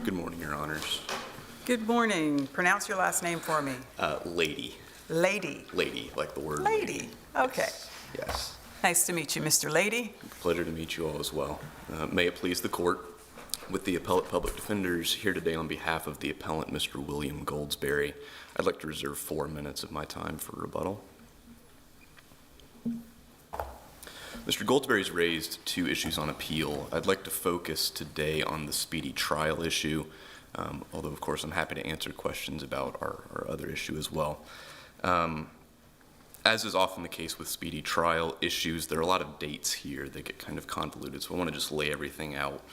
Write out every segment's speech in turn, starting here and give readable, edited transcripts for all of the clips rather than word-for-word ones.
Good morning, Your Honors. Good morning. Pronounce your last name for me. Lady. Lady. Lady, like the word Lady. Okay. Yes. Nice to meet you, Mr. Lady. Pleasure to meet you all as well. May it please the court, with the appellate public defenders here today on behalf of the appellant, Mr. William Goldsberry, I'd like to reserve 4 minutes of my time for rebuttal. Mr. Goldsberry's raised 2 issues on appeal. I'd like to focus today on the speedy trial issue, although of course I'm happy to answer questions about our other issue as well. As is often the case with speedy trial issues, there are a lot of dates here that get kind of convoluted, so I want to just lay everything out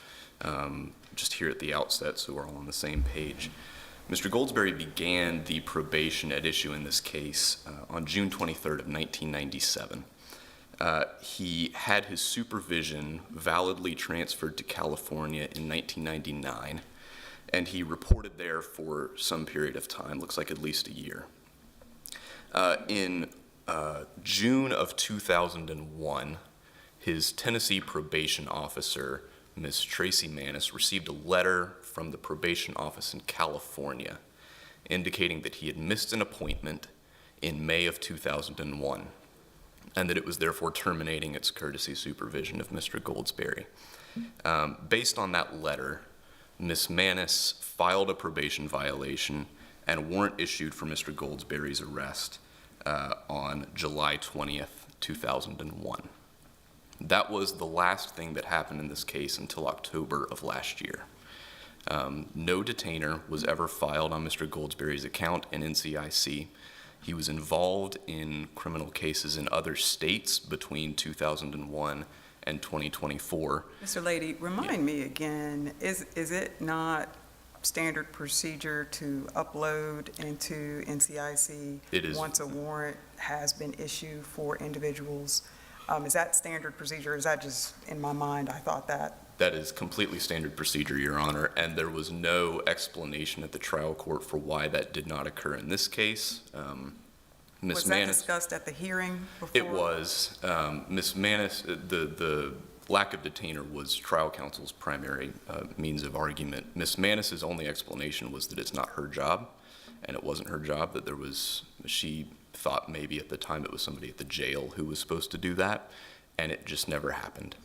just here at the outset so we're all on the same page. Mr. Goldsberry began the probation at issue in this case on June 23rd of 1997. He had his supervision validly transferred to California in 1999, and he reported there for some period of time, looks like at least a year. In June of 2001, his Tennessee probation officer, Ms. Tracy Manis, received a letter from the probation office in California indicating that he had missed an appointment in May of 2001 and that it was therefore terminating its courtesy supervision of Mr. Goldsberry. Based on that letter, Ms. Manis filed a probation violation and a warrant issued for Mr. Goldsberry's arrest on July 20th, 2001. That was the last thing that happened in this case until October of last year. No detainer was ever filed on Mr. Goldsberry's account in NCIC. He was involved in criminal cases in other states between 2001 and 2024. Mr. Lady, remind me again, is it not standard procedure to upload into NCIC It is. Once a warrant has been issued for individuals? Is that standard procedure? Is that just in my mind? I thought that. That is completely standard procedure, Your Honor, and there was no explanation at the trial court for why that did not occur in this case. Was that discussed at the hearing before? It was. Ms. Manis, the lack of detainer was trial counsel's primary means of argument. Ms. Manis's only explanation was that it's not her job, and it wasn't her job, that she thought maybe at the time it was somebody at the jail who was supposed to do that, and it just never happened.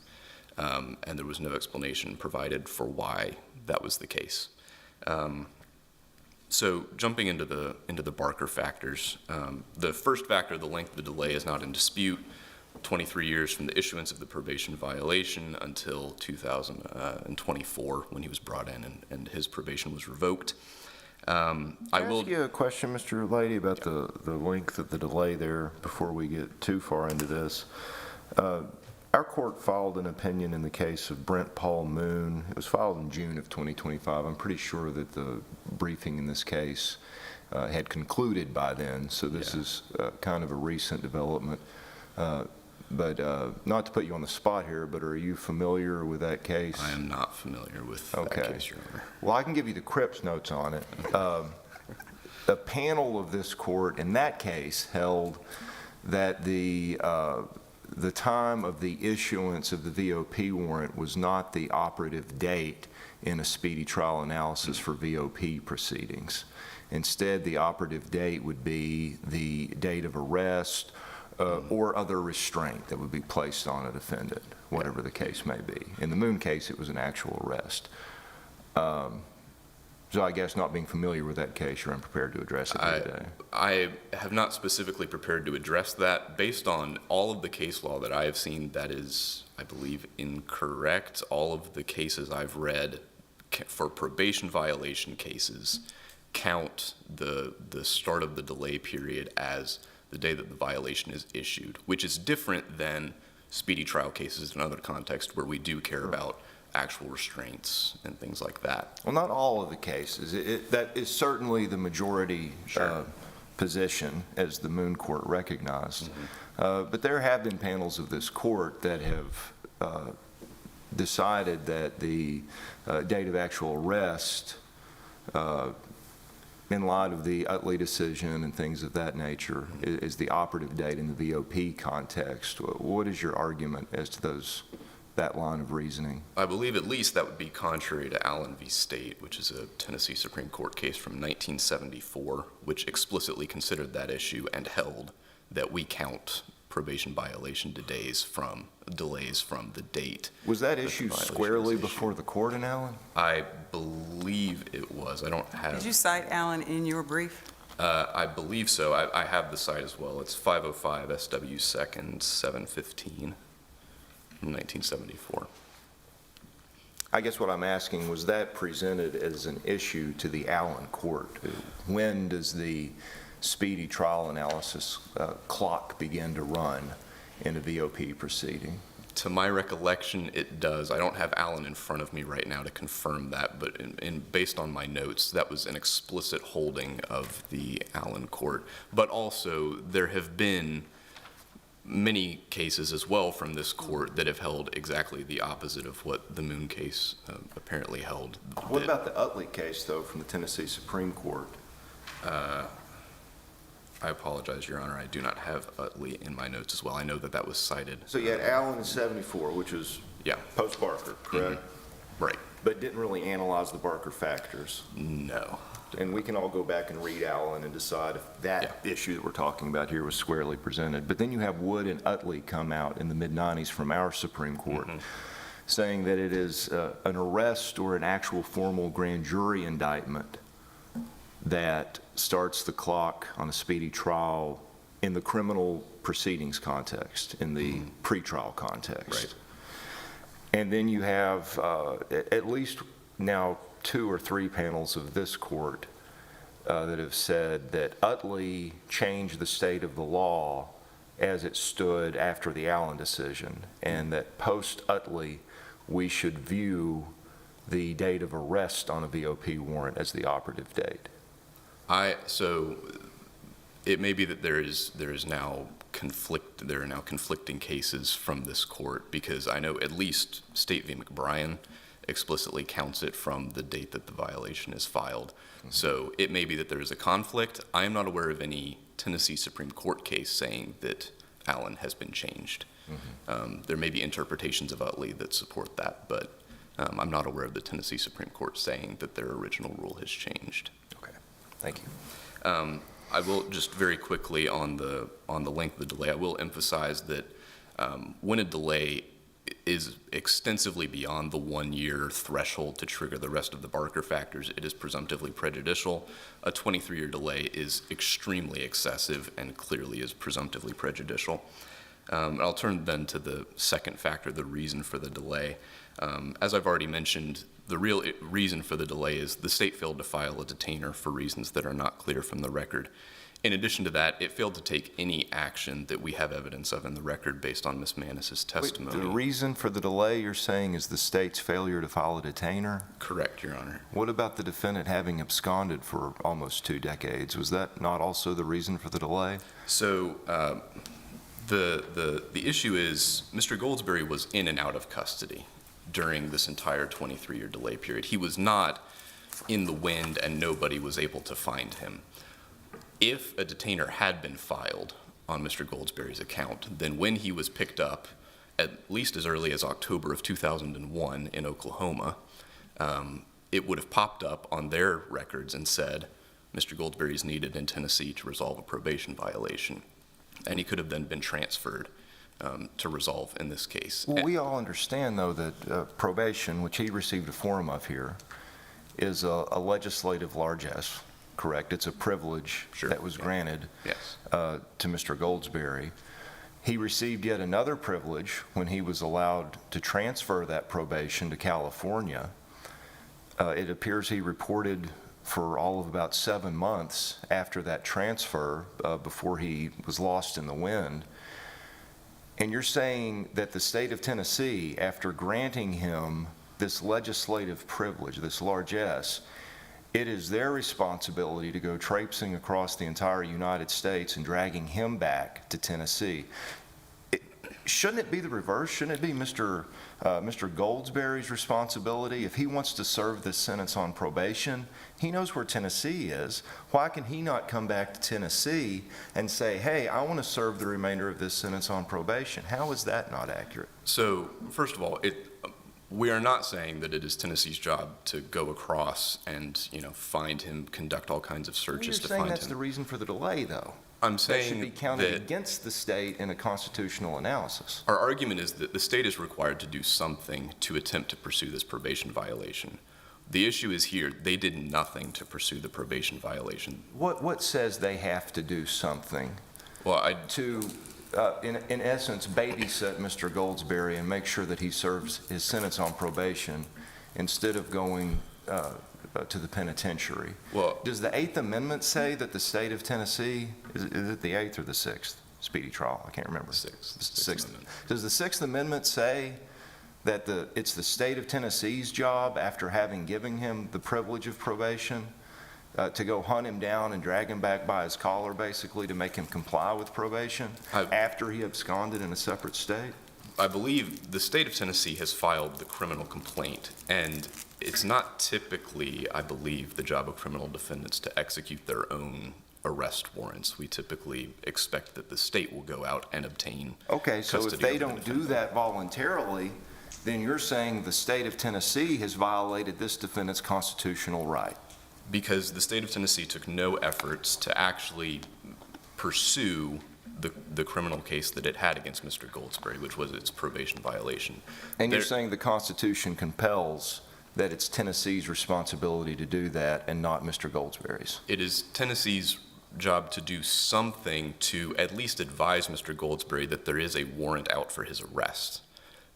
And there was no explanation provided for why that was the case. So jumping into the Barker factors, the first factor, the length of the delay, is not in dispute. 23 years from the issuance of the probation violation until 2024 when he was brought in and his probation was revoked. Can I ask you a question, Mr. Lady, about the length of the delay there before we get too far into this? Our court filed an opinion in the case of Brent Paul Moon. It was filed in June of 2025. I'm pretty sure that the briefing in this case had concluded by then, so this is kind of a recent development. But not to put you on the spot here, but are you familiar with that case? I am not familiar with that case, Your Honor. Well, I can give you the Cripps notes on it. A panel of this court in that case held that the time of the issuance of the VOP warrant was not the operative date in a speedy trial analysis for VOP proceedings. Instead, the operative date would be the date of arrest or other restraint that would be placed on a defendant, whatever the case may be. In the Moon case, it was an actual arrest. So I guess not being familiar with that case, you're unprepared to address it today. I have not specifically prepared to address that. Based on all of the case law that I have seen, that is, I believe, incorrect. All of the cases I've read for probation violation cases count the start of the delay period as the day that the violation is issued, which is different than speedy trial cases in other contexts where we do care about actual restraints and things like that. Well, not all of the cases. That is certainly the majority position, as the Moon Court recognized. But there have been panels of this court that have decided that the date of actual arrest, in light of the Utley decision and things of that nature, is the operative date in the VOP context. What is your argument as to those that line of reasoning? I believe at least that would be contrary to Allen v. State, which is a Tennessee Supreme Court case from 1974, which explicitly considered that issue and held that we count probation violation delays from the date. Was that the issue violation squarely was before the court in Allen? I believe it was. I don't have. Did you cite Allen in your brief? I believe so. I have the site as well. It's 505 SW 2nd 715 from 1974. I guess what I'm asking, was that presented as an issue to the Allen court? When does the speedy trial analysis clock begin to run in a VOP proceeding? To my recollection, it does. I don't have Allen in front of me right now to confirm that, but based on my notes, that was an explicit holding of the Allen court. But also, there have been many cases as well from this court that have held exactly the opposite of what the Moon case apparently held. What about the Utley case, though, from the Tennessee Supreme Court? I apologize, Your Honor. I do not have Utley in my notes as well. I know that that was cited. So you had Allen in 74, which was Yeah. post-Barker, correct? Right. But didn't really analyze the Barker factors. No. And we can all go back and read Allen and decide if that issue that we're talking about here was squarely presented. But then you have Wood and Utley come out in the mid-90s from our Supreme Court saying that it is an arrest or an actual formal grand jury indictment that starts the clock on a speedy trial in the criminal proceedings context, in the pretrial context. Right. And then you have at least now 2 or 3 panels of this court that have said that Utley changed the state of the law as it stood after the Allen decision, and that post-Utley, we should view the date of arrest on a VOP warrant as the operative date. So it may be that there are now conflicting cases from this court, because I know at least State v. McBrien explicitly counts it from the date that the violation is filed. So it may be that there is a conflict. I am not aware of any Tennessee Supreme Court case saying that Allen has been changed. There may be interpretations of Utley that support that, but I'm not aware of the Tennessee Supreme Court saying that their original rule has changed. Okay, thank you. I will just very quickly on the length of the delay, I will emphasize that when a delay is extensively beyond the 1-year threshold to trigger the rest of the Barker factors, it is presumptively prejudicial. A 23-year delay is extremely excessive and clearly is presumptively prejudicial. I'll turn then to the second factor, the reason for the delay. As I've already mentioned, the real reason for the delay is the state failed to file a detainer for reasons that are not clear from the record. In addition to that, it failed to take any action that we have evidence of in the record based on Ms. Manis's testimony. The reason for the delay, you're saying, is the state's failure to file a detainer? Correct, Your Honor. What about the defendant having absconded for almost 2 decades? Was that not also the reason for the delay? So the issue is Mr. Goldsberry was in and out of custody during this entire 23-year delay period. He was not in the wind and nobody was able to find him. If a detainer had been filed on Mr. Goldsberry's account, then when he was picked up, at least as early as October of 2001 in Oklahoma, it would have popped up on their records and said, Mr. Goldsberry is needed in Tennessee to resolve a probation violation. And he could have then been transferred to resolve in this case. Well, we all understand, though, that probation, which he received a form of here, is a legislative largesse, correct? It's a privilege that was granted to Mr. Goldsberry. He received yet another privilege when he was allowed to transfer that probation to California. It appears he reported for all of about 7 months after that transfer before he was lost in the wind. And you're saying that the state of Tennessee, after granting him this legislative privilege, this largesse, it is their responsibility to go traipsing across the entire United States and dragging him back to Tennessee. Shouldn't it be the reverse? Shouldn't it be Mr. Goldsberry's responsibility? If he wants to serve this sentence on probation, he knows where Tennessee is. Why can he not come back to Tennessee and say, hey, I want to serve the remainder of this sentence on probation? How is that not accurate? So, first of all, we are not saying that it is Tennessee's job to go across and, find him, conduct all kinds of searches to find him. You're saying that's the reason for the delay, though. I'm That saying should be counted that against the state in a constitutional analysis. our argument is that the state is required to do something to attempt to pursue this probation violation. The issue is here, they did nothing to pursue the probation violation. What says they have to do something Well, to, in essence, babysit Mr. Goldsberry and make sure that he serves his sentence on probation instead of going to the penitentiary? Well, Does the Eighth Amendment say that the state of Tennessee, is it the Eighth or the Sixth speedy trial? I can't remember. Sixth. Sixth. Amendment. Does the Sixth Amendment say that it's the state of Tennessee's job, after having given him the privilege of probation, to go hunt him down and drag him back by his collar, basically, to make him comply with probation after he absconded in a separate state? I believe the state of Tennessee has filed the criminal complaint, and it's not typically, I believe, the job of criminal defendants to execute their own arrest warrants. We typically expect that the state will go out and obtain Okay, so if custody they of the don't do defendant. that voluntarily, then you're saying the state of Tennessee has violated this defendant's constitutional right. Because the state of Tennessee took no efforts to actually pursue the criminal case that it had against Mr. Goldsberry, which was its probation violation. And you're There- saying the Constitution compels that it's Tennessee's responsibility to do that and not Mr. Goldsberry's? It is Tennessee's job to do something to at least advise Mr. Goldsberry that there is a warrant out for his arrest.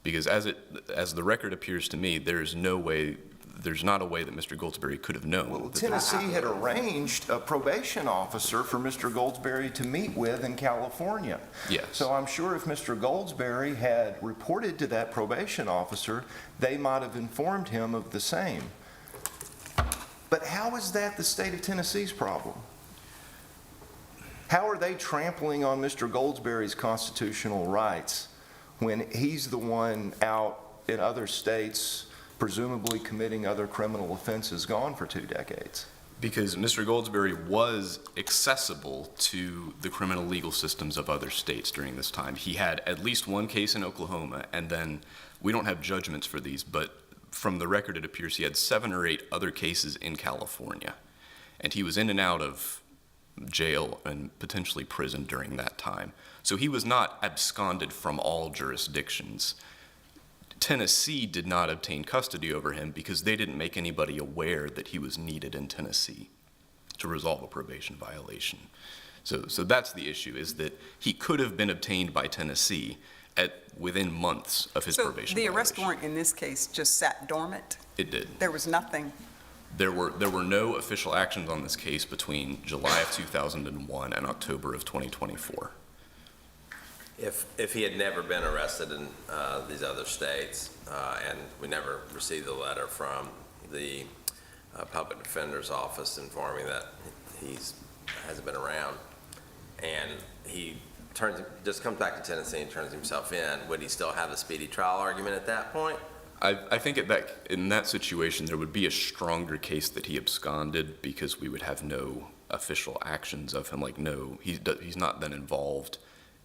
Because as the record appears to me, there's not a way that Mr. Goldsberry could have known. Well, that Tennessee had arranged a probation officer for Mr. Goldsberry to meet with in California. Yes. So I'm sure if Mr. Goldsberry had reported to that probation officer, they might have informed him of the same. But how is that the state of Tennessee's problem? How are they trampling on Mr. Goldsberry's constitutional rights when he's the one out in other states presumably committing other criminal offenses, gone for 2 decades? Because Mr. Goldsberry was accessible to the criminal legal systems of other states during this time. He had at least one case in Oklahoma, and then we don't have judgments for these, but from the record it appears he had 7 or 8 other cases in California. And he was in and out of jail and potentially prison during that time. So he was not absconded from all jurisdictions. Tennessee did not obtain custody over him because they didn't make anybody aware that he was needed in Tennessee to resolve a probation violation. So that's the issue, is that he could have been obtained by Tennessee within months of his probation So the violation. arrest warrant in this case just sat dormant? It did. There was nothing? There were no official actions on this case between July of 2001 and October of 2024. If he had never been arrested in these other states, and we never received a letter from the public defender's office informing that hasn't been around, and he just comes back to Tennessee and turns himself in, would he still have a speedy trial argument at that point? I think in that situation, there would be a stronger case that he absconded, because we would have no official actions of him. He's not then involved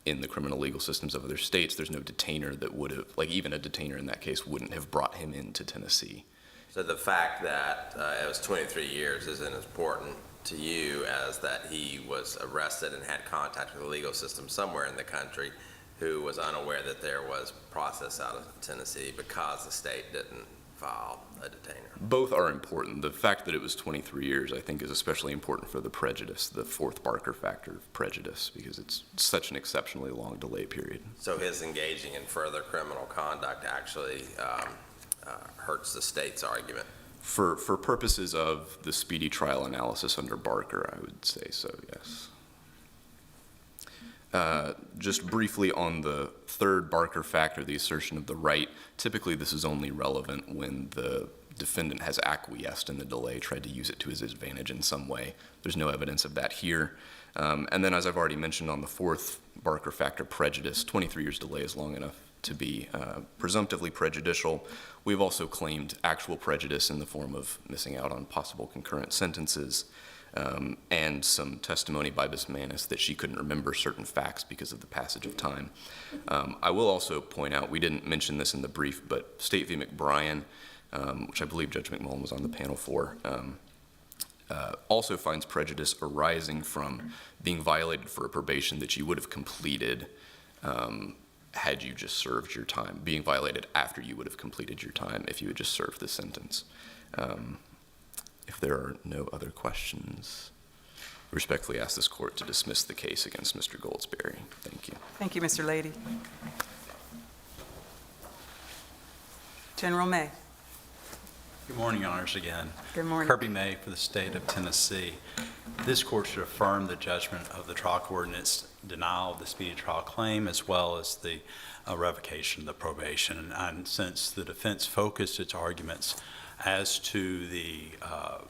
in the criminal legal systems of other states. There's no detainer that would have, even a detainer in that case wouldn't have brought him into Tennessee. So the fact that it was 23 years isn't as important to you as that he was arrested and had contact with the legal system somewhere in the country who was unaware that there was process out of Tennessee because the state didn't file a detainer. Both are important. The fact that it was 23 years, I think, is especially important for the prejudice, the fourth Barker factor of prejudice, because it's such an exceptionally long delay period. So his engaging in further criminal conduct actually hurts the state's argument. For purposes of the speedy trial analysis under Barker, I would say so, yes. Just briefly on the third Barker factor, the assertion of the right, typically this is only relevant when the defendant has acquiesced in the delay, tried to use it to his advantage in some way. There's no evidence of that here. And then, as I've already mentioned on the fourth Barker factor, prejudice, 23 years delay is long enough to be presumptively prejudicial. We've also claimed actual prejudice in the form of missing out on possible concurrent sentences, and some testimony by Ms. Manis that she couldn't remember certain facts because of the passage of time. I will also point out, we didn't mention this in the brief, but State v. McBrien, which I believe Judge McMullen was on the panel for, also finds prejudice arising from being violated for a probation that you would have completed had you just served your time, being violated after you would have completed your time if you had just served the sentence. If there are no other questions, I respectfully ask this court to dismiss the case against Mr. Goldsberry. Thank you. Thank you, Mr. Lady. General May. Good morning, Your Honors, again. Good morning. Kirby May for the state of Tennessee. This court should affirm the judgment of the trial court in its denial of the speedy trial claim, as well as the revocation of the probation. And since the defense focused its arguments as to the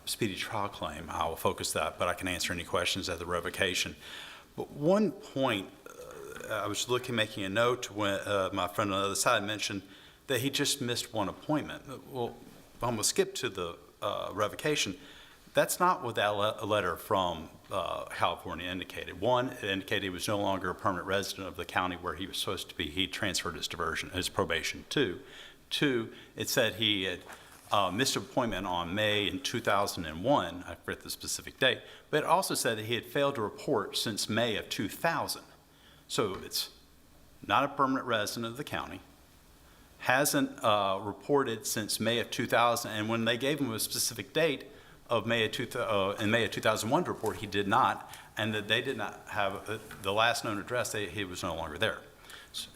speedy trial claim, I will focus that, but I can answer any questions at the revocation. But one point, I was making a note when my friend on the other side mentioned that he just missed one appointment. Well, I'm going to skip to the revocation. That's not what that letter from California indicated. One, it indicated he was no longer a permanent resident of the county where he was supposed to be. He transferred his probation to. Two, it said he had missed an appointment on May in 2001. I forget the specific date. But it also said that he had failed to report since May of 2000. So it's not a permanent resident of the county, hasn't reported since May of 2000, and when they gave him a specific date of May of 2001 to report, he did not, and that they did not have the last known address. He was no longer there.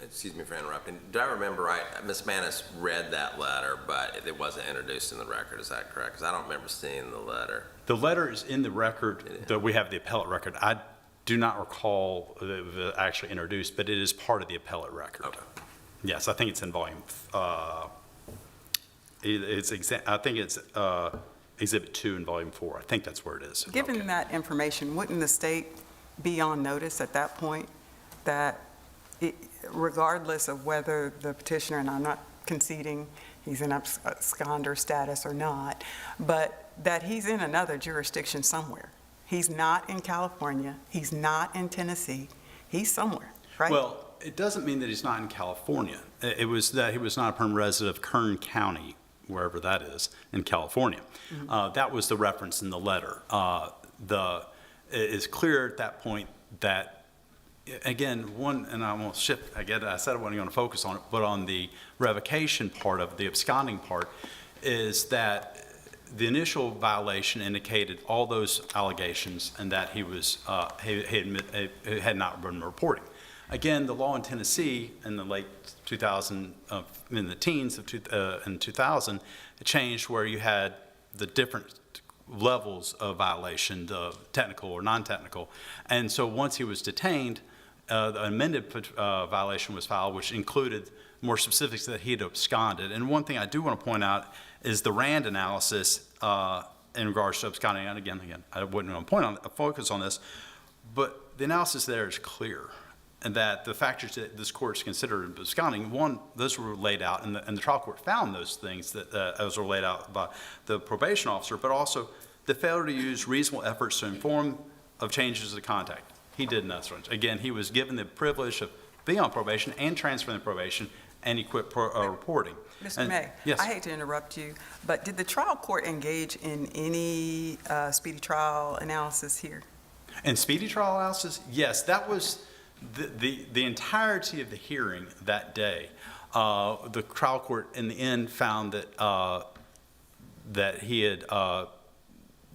Excuse me for interrupting. Do I remember right? Ms. Manis read that letter, but it wasn't introduced in the record. Is that correct? Because I don't remember seeing the letter. The letter is in the record, that we have the appellate record. I do not recall that it was actually introduced, but it is part of the appellate record. Okay. Yes, I think it's in volume. I think it's Exhibit 2 in Volume 4. I think that's where it is. Given that information, wouldn't the state be on notice at that point that regardless of whether the petitioner, and I'm not conceding he's in absconder status or not, but that he's in another jurisdiction somewhere? He's not in California. He's not in Tennessee. He's somewhere, right? Well, it doesn't mean that he's not in California. It was that he was not a permanent resident of Kern County, wherever that is, in California. Mm-hmm. That was the reference in the letter. It's clear at that point that, again, and I won't shift, I said I wasn't going to focus on it, but on the revocation part of the absconding part, is that the initial violation indicated all those allegations and that he was he had not been reporting. Again, the law in Tennessee in the late 2000, in the teens of in 2000, it changed where you had the different levels of violation, the technical or non-technical. And so once he was detained, the amended violation was filed, which included more specifics that he had absconded. And one thing I do want to point out is the RAND analysis in regards to absconding. And again, I wouldn't want to focus on this, but the analysis there is clear. And that the factors that this court's considered absconding, one, those were laid out, and the trial court found those things that those were laid out by the probation officer, but also the failure to use reasonable efforts to inform of changes of contact. He did nothing. Again, he was given the privilege of being on probation and transferring the probation, and he quit reporting. Mr. May, yes. I hate to interrupt you, but did the trial court engage in any speedy trial analysis here? And speedy trial analysis, yes, that was the entirety of the hearing that day. The trial court in the end found that that he had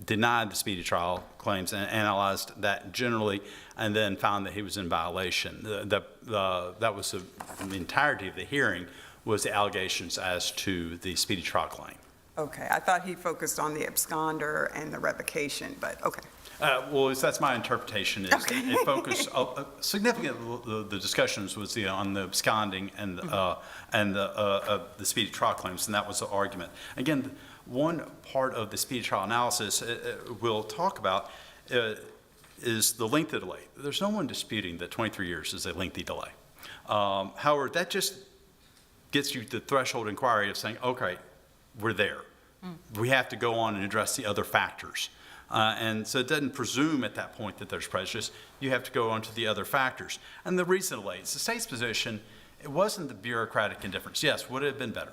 denied the speedy trial claims and analyzed that generally, and then found that he was in violation. That was the entirety of the hearing, was the allegations as to the speedy trial claim. Okay, I thought he focused on the absconder and the revocation, but okay. Well, that's my interpretation. Is Okay. it focused significant. The discussions was on the absconding and the speedy trial claims, and that was the argument. Again, one part of the speedy trial analysis we'll talk about is the length of delay. There's no one disputing that 23 years is a lengthy delay. However, that just gets you the threshold inquiry of saying, okay, we're there. We have to go on and address the other factors. And so it doesn't presume at that point that there's prejudice. You have to go on to the other factors. And the reason delay, it's the state's position, it wasn't the bureaucratic indifference. Yes, would it have been better?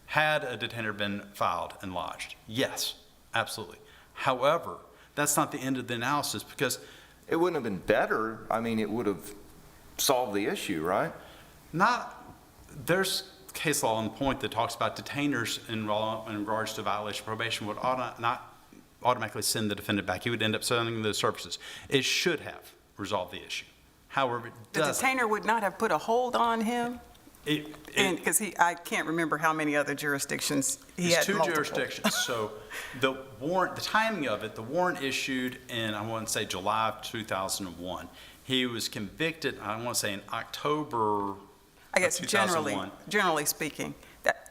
Had a detainer been filed and lodged? Yes, absolutely. However, that's not the end of the analysis because It wouldn't have been better. I mean, it would have solved the issue, right? there's case law on the point that talks about detainers in regards to violation of probation would not automatically send the defendant back. He would end up sending the services. It should have resolved the issue. However, it The doesn't. detainer would not have put a hold on him? It- Because I can't remember how many other jurisdictions he had It's two multiple. jurisdictions. So the warrant, the timing of it, the warrant issued in, I want to say July of 2001. He was convicted, I want to say in October I guess of 2001. generally speaking, that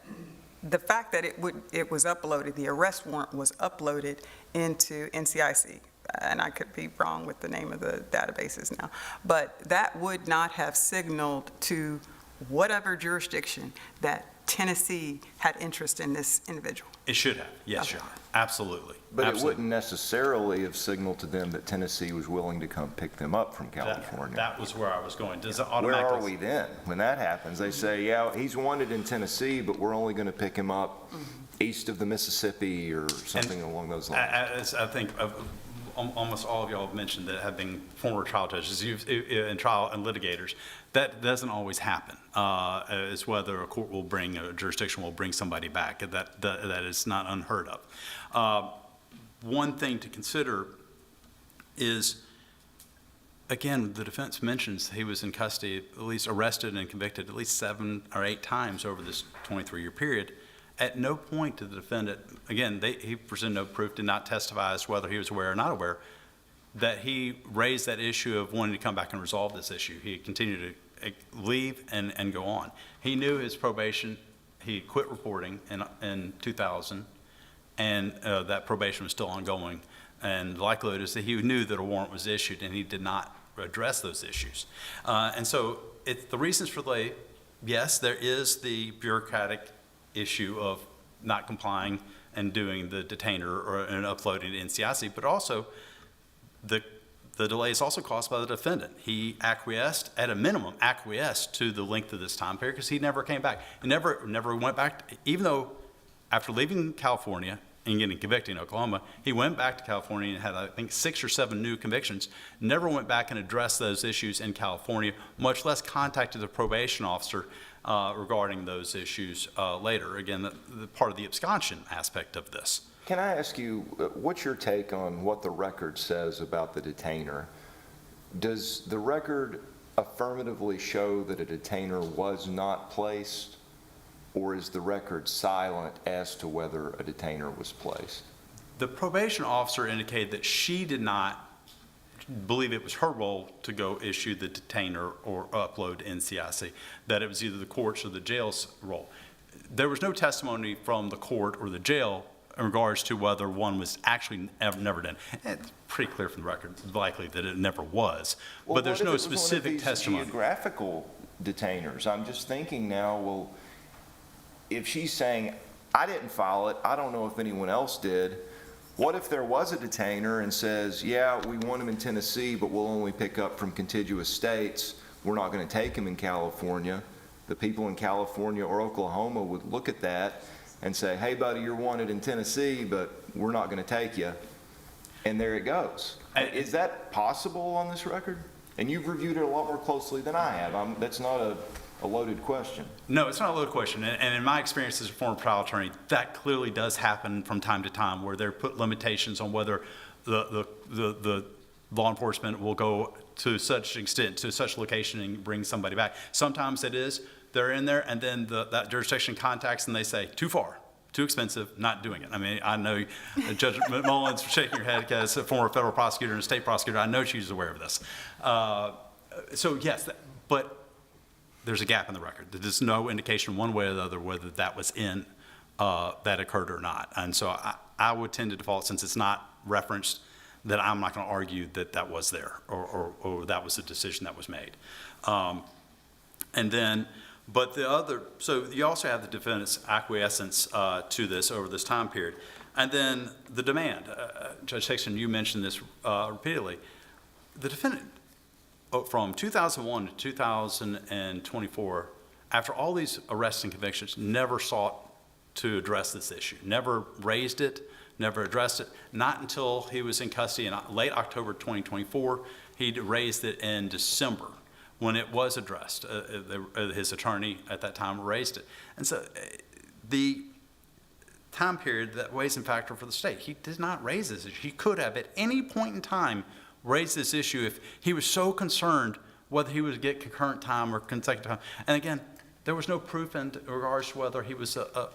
the fact that it was uploaded, the arrest warrant was uploaded into NCIC, and I could be wrong with the name of the databases now, but that would not have signaled to whatever jurisdiction that Tennessee had interest in this individual. It should have, yes, Your Honor, absolutely. But it Absolutely. wouldn't necessarily have signaled to them that Tennessee was willing to come pick them up from California. That was where I was going. Does it Where automatically? are we then? When that happens, they say, yeah, he's wanted in Tennessee, but we're only going to pick him up east of the Mississippi or something along those lines. As I think almost all of y'all have mentioned that have been former trial judges and trial and litigators, that doesn't always happen. Is whether a court will bring, a jurisdiction will bring somebody back. That is not unheard of. One thing to consider is, again, the defense mentions he was in custody, at least arrested and convicted at least 7 or 8 times over this 23-year period. At no point did the defendant, again, he presented no proof, did not testify as to whether he was aware or not aware, that he raised that issue of wanting to come back and resolve this issue. He continued to leave and go on. He knew his probation, he quit reporting in 2000, and that probation was still ongoing. And the likelihood is that he knew that a warrant was issued and he did not address those issues. And so the reasons for delay, yes, there is the bureaucratic issue of not complying and doing the detainer and uploading to NCIC, but also the delay is also caused by the defendant. He acquiesced, at a minimum, to the length of this time period because he never came back. He never went back, even though after leaving California and getting convicted in Oklahoma, he went back to California and had, I think, 6 or 7 new convictions, never went back and addressed those issues in California, much less contacted the probation officer regarding those issues later. Again, the part of the absconsion aspect of this. Can I ask you, what's your take on what the record says about the detainer? Does the record affirmatively show that a detainer was not placed, or is the record silent as to whether a detainer was placed? The probation officer indicated that she did not believe it was her role to go issue the detainer or upload to NCIC, that it was either the court's or the jail's role. There was no testimony from the court or the jail in regards to whether one was actually never done. It's pretty clear from the record, likely that it never was, Well, but there's what if no it was one of specific these testimony. Geographical detainers. I'm just thinking now, well, if she's saying, I didn't file it, I don't know if anyone else did, what if there was a detainer and says, yeah, we want him in Tennessee, but we'll only pick up from contiguous states, we're not going to take him in California? The people in California or Oklahoma would look at that and say, hey, buddy, you're wanted in Tennessee, but we're not going to take you. And there it goes. Is that possible on this record? And you've reviewed it a lot more closely than I have. That's not a loaded question. No, it's not a loaded question. And in my experience as a former trial attorney, that clearly does happen from time to time where they're put limitations on whether the law enforcement will go to such extent, to such location and bring somebody back. Sometimes it is, they're in there and then that jurisdiction contacts and they say, too far, too expensive, not doing it. I mean, I know Judge Mullins shaking her head because a former federal prosecutor and a state prosecutor, I know she's aware of this. So yes, but there's a gap in the record. There's no indication one way or the other whether that was that occurred or not. And so I would tend to default, since it's not referenced, that I'm not going to argue that that was there or that was a decision that was made. And then, but the other, so you also have the defendant's acquiescence to this over this time period. And then the demand. Judge Hickson, you mentioned this repeatedly. The defendant, from 2001 to 2024, after all these arrests and convictions, never sought to address this issue, never raised it, never addressed it. Not until he was in custody in late October 2024, he raised it in December when it was addressed. His attorney at that time raised it. And so the time period that weighs in factor for the state, he did not raise this issue. He could have at any point in time raised this issue if he was so concerned whether he would get concurrent time or consecutive time. And again, there was no proof in regards to whether he was a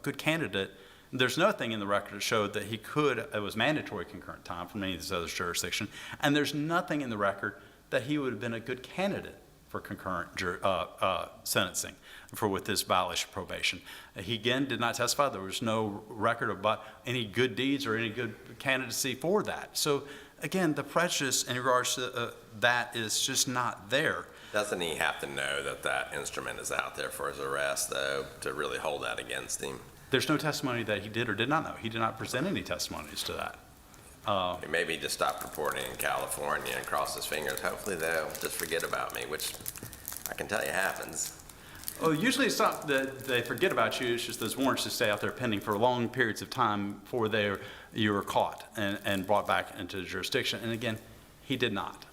good candidate. There's nothing in the record that showed that he could, it was mandatory concurrent time from any of these other jurisdictions. And there's nothing in the record that he would have been a good candidate for concurrent sentencing with this violation of probation. He again did not testify. There was no record about any good deeds or any good candidacy for that. So again, the prejudice in regards to that is just not there. Doesn't he have to know that that instrument is out there for his arrest, though, to really hold that against him? There's no testimony that he did or did not know. He did not present any testimonies to that. Maybe he just stopped reporting in California and crossed his fingers. Hopefully they'll just forget about me, which I can tell you happens. Well, usually it's not that they forget about you. It's just those warrants just stay out there pending for long periods of time before you were caught and brought back into the jurisdiction. And again, he did not.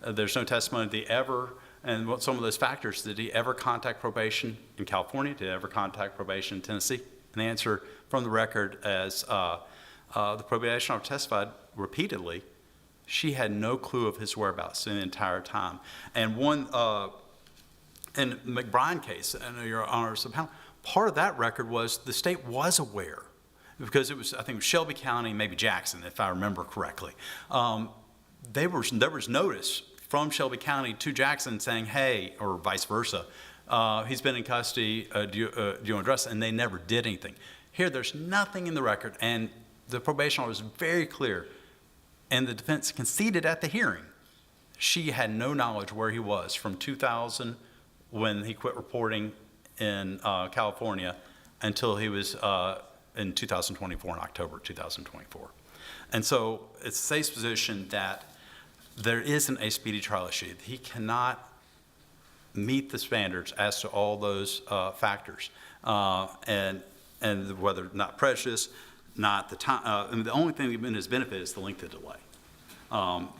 There's no testimony that he ever, and what some of those factors, did he ever contact probation in California? Did he ever contact probation in Tennessee? And the answer from the record, as the probation officer testified repeatedly, she had no clue of his whereabouts in the entire time. And one, in the McBride case, and Your Honors, part of that record was the state was aware, because it was, I think it was Shelby County, maybe Jackson, if I remember correctly. There was notice from Shelby County to Jackson saying, hey, or vice versa, he's been in custody, do you want to address it? And they never did anything. Here, there's nothing in the record, and the probation officer was very clear, and the defense conceded at the hearing. She had no knowledge where he was from 2000, when he quit reporting in California, until he was in 2024, in October 2024. And so it's the state's position that there isn't a speedy trial issue. He cannot meet the standards as to all those factors, and whether not prejudice, not the time. And the only thing in his benefit is the length of delay.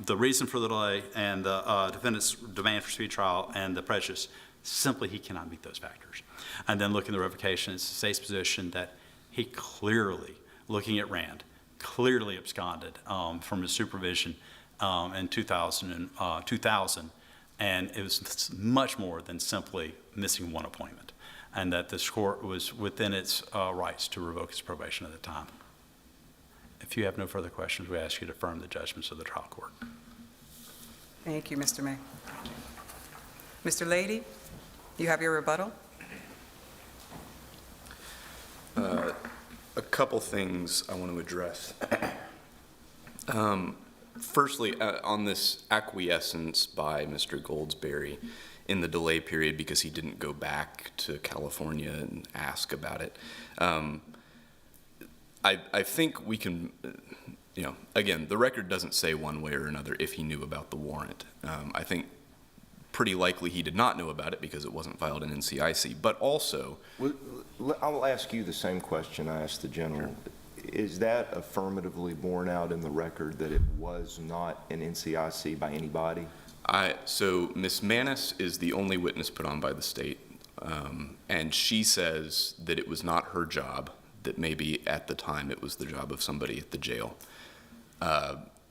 The reason for the delay and the defendant's demand for speedy trial and the prejudice, simply he cannot meet those factors. And then looking at the revocation, it's the state's position that he clearly, looking at Rand, clearly absconded from his supervision in 2000, and it was much more than simply missing one appointment, and that this court was within its rights to revoke his probation at the time. If you have no further questions, we ask you to affirm the judgments of the trial court. Thank you, Mr. May. Mr. Lady, you have your rebuttal. A couple things I want to address. Firstly, on this acquiescence by Mr. Goldsberry in the delay period because he didn't go back to California and ask about it, I think we can, again, the record doesn't say one way or another if he knew about the warrant. I think pretty likely he did not know about it because it wasn't filed in NCIC, but also... I'll ask you the same question I asked the general. Sure. Is that affirmatively borne out in the record that it was not an NCIC by anybody? So Ms. Manis is the only witness put on by the state, and she says that it was not her job, that maybe at the time it was the job of somebody at the jail.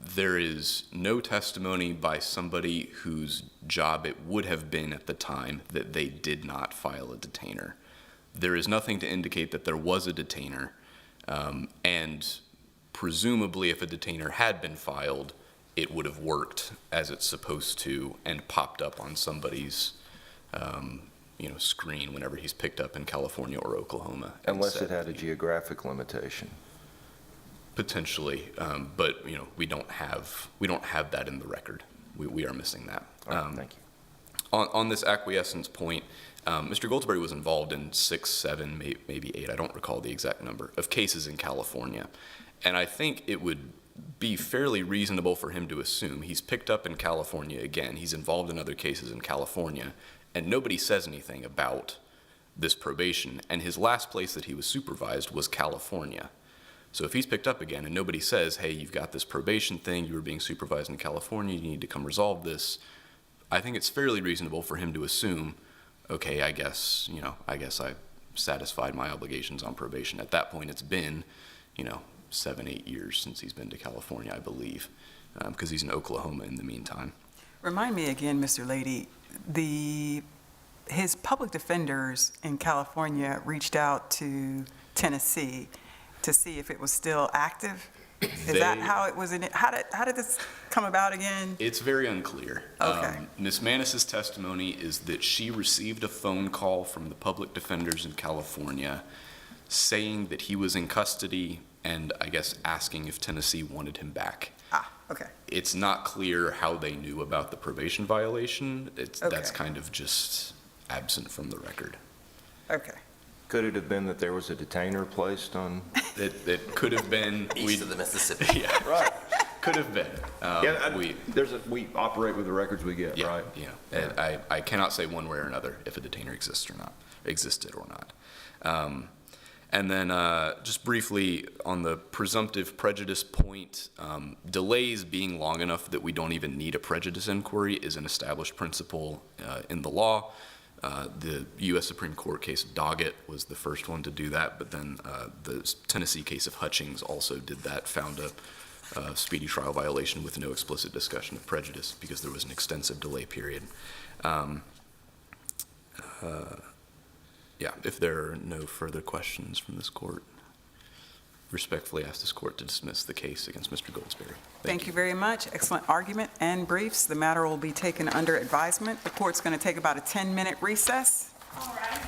There is no testimony by somebody whose job it would have been at the time that they did not file a detainer. There is nothing to indicate that there was a detainer, and presumably if a detainer had been filed, it would have worked as it's supposed to and popped up on somebody's screen whenever he's picked up in California or Oklahoma. Unless it had a geographic limitation. Potentially, but, you know, we don't have that in the record. We are missing that. All right, thank you. On this acquiescence point, Mr. Goldsberry was involved in 6, 7, maybe 8, I don't recall the exact number, of cases in California. And I think it would be fairly reasonable for him to assume he's picked up in California again. He's involved in other cases in California, and nobody says anything about this probation. And his last place that he was supervised was California. So if he's picked up again and nobody says, hey, you've got this probation thing, you were being supervised in California, you need to come resolve this, I think it's fairly reasonable for him to assume, okay, I guess I satisfied my obligations on probation. At that point, it's been, 7, 8 years since he's been to California, I believe, because he's in Oklahoma in the meantime. Remind me again, Mr. Lady, his public defenders in California reached out to Tennessee to see if it was still active? Is that how it was? How did this come about again? It's very unclear. Okay. Ms. Manis's testimony is that she received a phone call from the public defenders in California saying that he was in custody and I guess asking if Tennessee wanted him back. Okay. It's not clear how they knew about the probation violation. That's Okay. kind of just absent from the record. Okay. Could it have been that there was a detainer placed on? It could have been. East of the Mississippi. Yeah, Right. could have been. We operate with the records we get, Yeah, right? yeah. And I cannot say one way or another if a detainer existed or not. And then just briefly on the presumptive prejudice point, delays being long enough that we don't even need a prejudice inquiry is an established principle in the law. The U.S. Supreme Court case of Doggett was the first one to do that, but then the Tennessee case of Hutchings also did that, found a speedy trial violation with no explicit discussion of prejudice because there was an extensive delay period. Yeah, if there are no further questions from this court, respectfully ask this court to dismiss the case against Mr. Goldsberry. Thank you very much. Excellent argument and briefs. The matter will be taken under advisement. The court's going to take about a 10-minute recess. All right.